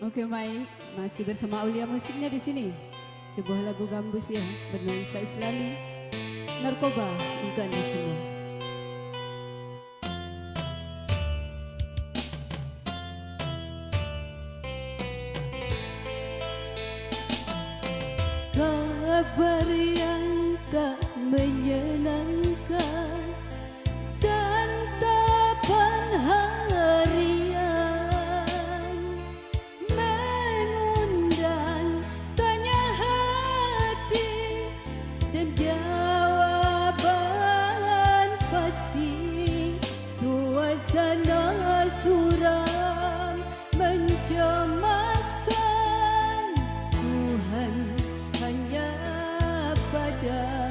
Okey, baik. Masih bersama Aulia Musiknya di sini. Sebuah lagu gambus ya bernuansa Islami. Narkoba untuk Anda semua. Kabar yang tak menyenangkan, santapan harian, mengundang tanya hati dan jawaban pasti. Suasana suram mencemaskan, Tuhan hanya padamu.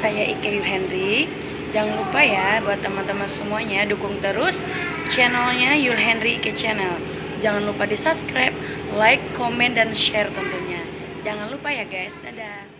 saya Ike Yu Henry. Jangan lupa ya buat teman-teman semuanya dukung terus channelnya Yul Henry Ike Channel. Jangan lupa di subscribe, like, komen, dan share tentunya. Jangan lupa ya guys. Dadah.